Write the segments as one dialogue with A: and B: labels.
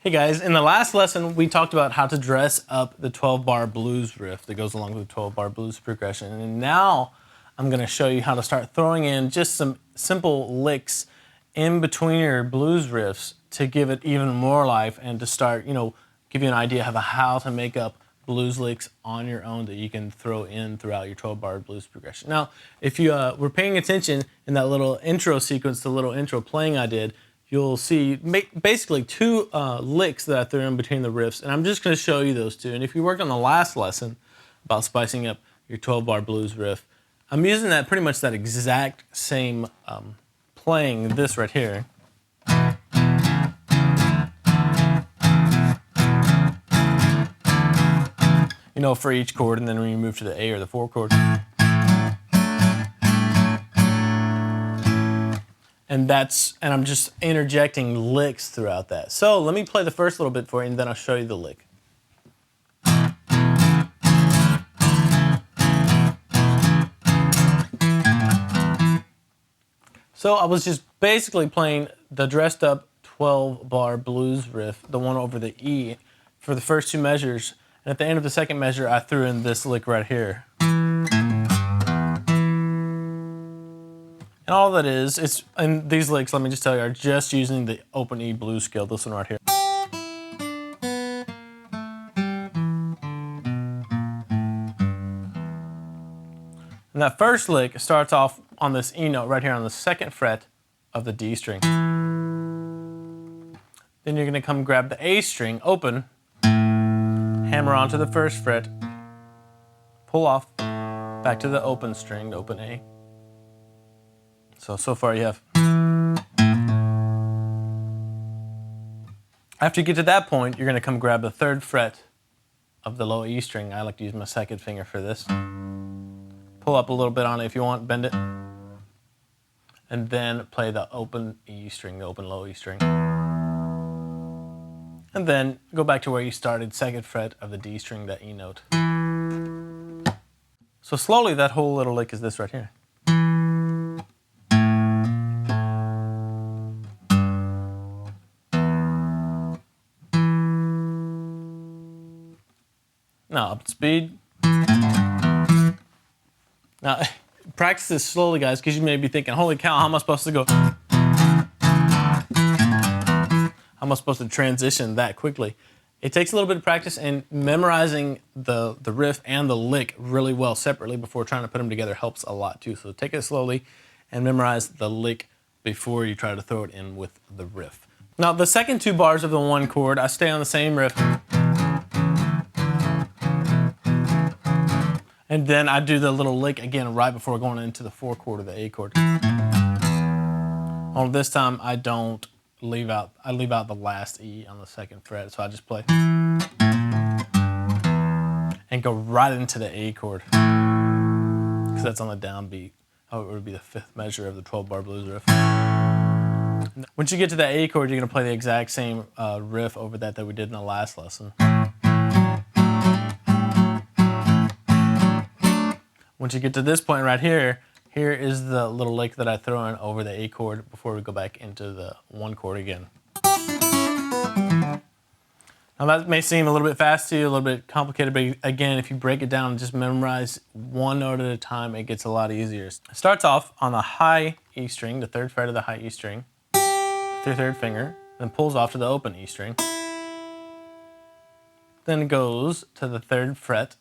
A: Hey guys, in the last lesson we talked about how to dress up the 12-bar blues riff that goes along with the 12-bar blues progression, and now I'm going to show you how to start throwing in just some simple licks in between your blues riffs to give it even more life and to start, give you an idea of how to make up blues licks on your own that you can throw in throughout your 12-bar blues progression. Now, if you were paying attention in that little intro sequence, the little intro playing I did, you'll see basically two licks that I threw in between the riffs, and I'm just going to show you those two. And if you worked on the last lesson about spicing up your 12-bar blues riff, I'm using pretty much that exact same playing this right here. For each chord, and then when you move to the A or the 4 chord. And I'm just interjecting licks throughout that. So let me play the first little bit for you, and then I'll show you the lick. So I was just basically playing the dressed up 12-bar blues riff, the one over the E, for the first two measures. And at the end of the second measure, I threw in this lick right here. And all that is, and these licks, let me just tell you, are just using the open E blues scale, this one right here. And that first lick starts off on this E note right here on the 2nd fret of the D string. Then you're gonna come grab the A string, open, hammer onto the 1st fret, pull off, back to the open string, the open A. So far you have. After you get to that point, you're gonna come grab the 3rd fret of the low E string. I like to use my 2nd finger for this. Pull up a little bit on it if you want, bend it. And then play the open E string, the open low E string. And then go back to where you started, 2nd fret of the D string, that E note. So slowly that whole little lick is this right here. Now up speed. Now practice this slowly, guys, because you may be thinking, holy cow, how am I supposed to go? How am I supposed to transition that quickly? It takes a little bit of practice, and memorizing the riff and the lick really well separately before trying to put them together helps a lot too. So take it slowly and memorize the lick before you try to throw it in with the riff. Now the second 2 bars of the 1 chord, I stay on the same riff. And then I do the little lick again right before going into the 4 chord of the A chord. Only this time I don't leave out, I leave out the last E on the 2nd fret, so I just play and go right into the A chord, because that's on the downbeat. Oh, it would be the 5th measure of the 12-bar blues riff. Once you get to the A chord, you're gonna play the exact same riff over that we did in the last lesson. Once you get to this point right here, here is the little lick that I throw in over the A chord before we go back into the 1 chord again. Now that may seem a little bit fast to you, a little bit complicated, but again, if you break it down and just memorize one note at a time, it gets a lot easier. It starts off on the high E string, the 3rd fret of the high E string, with your 3rd finger, then pulls off to the open E string. Then it goes to the 3rd fret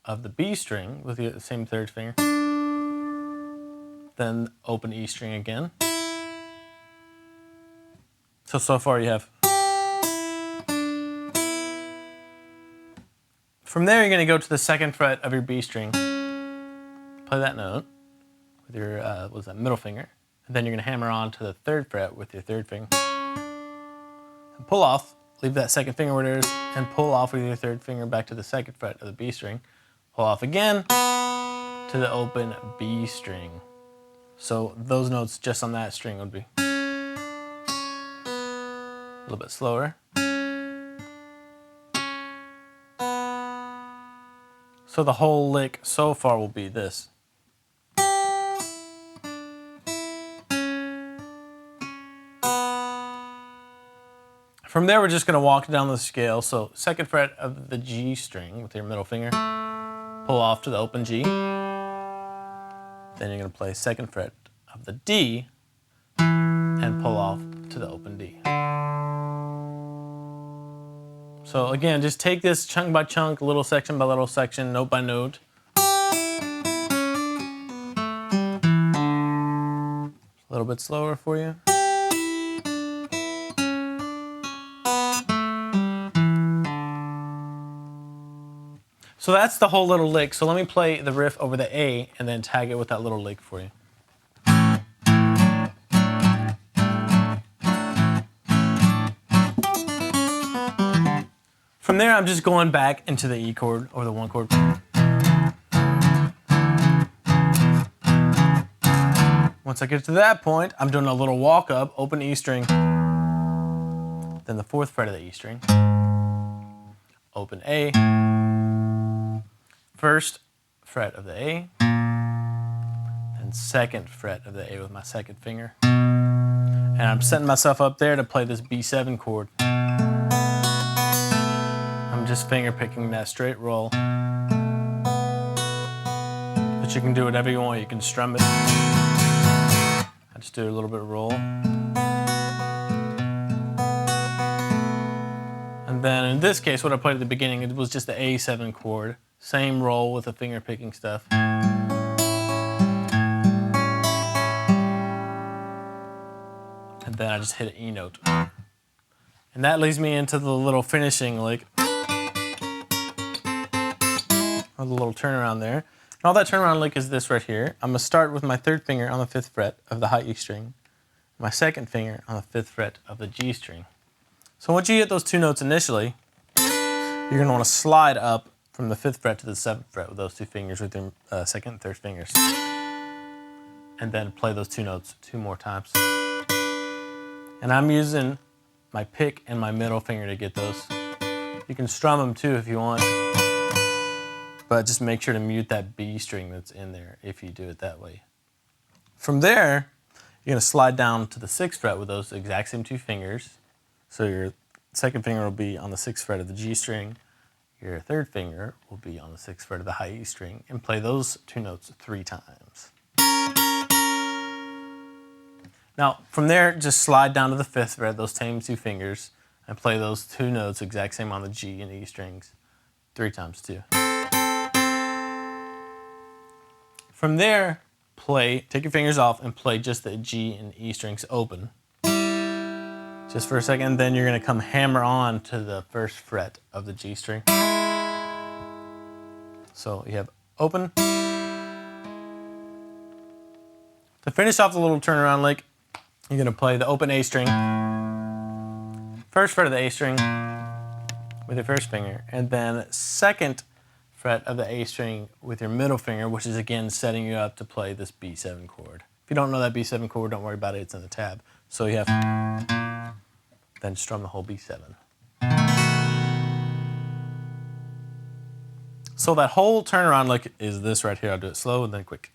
A: of the B string with the same 3rd finger. Then open E string again. So far you have. From there you're going to go to the 2nd fret of your B string. Play that note with your middle finger. And then you're going to hammer on to the 3rd fret with your 3rd finger. And pull off, leave that 2nd finger where it is, and pull off with your 3rd finger back to the 2nd fret of the B string. Pull off again to the open B string. So those notes just on that string would be a little bit slower. So the whole lick so far will be this. From there, we're just going to walk down the scale. So 2nd fret of the G string with your middle finger, pull off to the open G. Then you're going to play 2nd fret of the D and pull off to the open D. So again, just take this chunk by chunk, little section by little section, note by note. A little bit slower for you. So that's the whole little lick. So let me play the riff over the A and then tag it with that little lick for you. From there, I'm just going back into the E chord or the 1 chord. Once I get to that point, I'm doing a little walk up, open E string, then the 4th fret of the E string, open A, 1st fret of the A, and 2nd fret of the A with my 2nd finger. And I'm setting myself up there to play this B7 chord. I'm just finger picking that straight roll. But you can do whatever you want. You can strum it. I just do a little bit of roll. And then in this case, what I played at the beginning, it was just the A7 chord. Same roll with the finger picking stuff. And then I just hit an E note. And that leads me into the little finishing lick. Or the little turnaround there. And all that turnaround lick is this right here. I'm going to start with my 3rd finger on the 5th fret of the high E string. My 2nd finger on the 5th fret of the G string. So once you hit those 2 notes initially, you're going to want to slide up from the 5th fret to the 7th fret with those 2 fingers with your 2nd and 3rd fingers. And then play those 2 notes 2 more times. And I'm using my pick and my middle finger to get those. You can strum them too if you want. But just make sure to mute that B string that's in there if you do it that way. From there, you're going to slide down to the 6th fret with those exact same 2 fingers. So your 2nd finger will be on the 6th fret of the G string. Your 3rd finger will be on the 6th fret of the high E string, and play those 2 notes 3 times. Now, from there, just slide down to the 5th fret, those same 2 fingers, and play those 2 notes exact same on the G and E strings 3 times too. From there, take your fingers off and play just the G and E strings open. Just for a second, then you're going to come hammer on to the 1st fret of the G string. So you have open. To finish off the little turnaround lick, you're going to play the open A string, 1st fret of the A string with your 1st finger, and then 2nd fret of the A string with your middle finger, which is again setting you up to play this B7 chord. If you don't know that B7 chord, don't worry about it, it's in the tab. So you have then strum the whole B7. So that whole turnaround lick is this right here. I'll do it slow and then quick.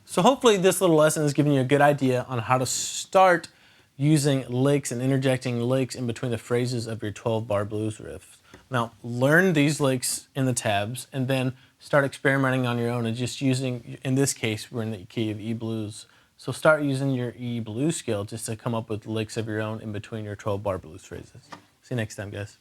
A: So hopefully this little lesson has given you a good idea on how to start using licks and interjecting licks in between the phrases of your 12-bar blues riffs. Now, learn these licks in the tabs and then start experimenting on your own and just using, in this case, we're in the key of E blues. So start using your E blues scale just to come up with licks of your own in between your 12-bar blues phrases. See you next time, guys.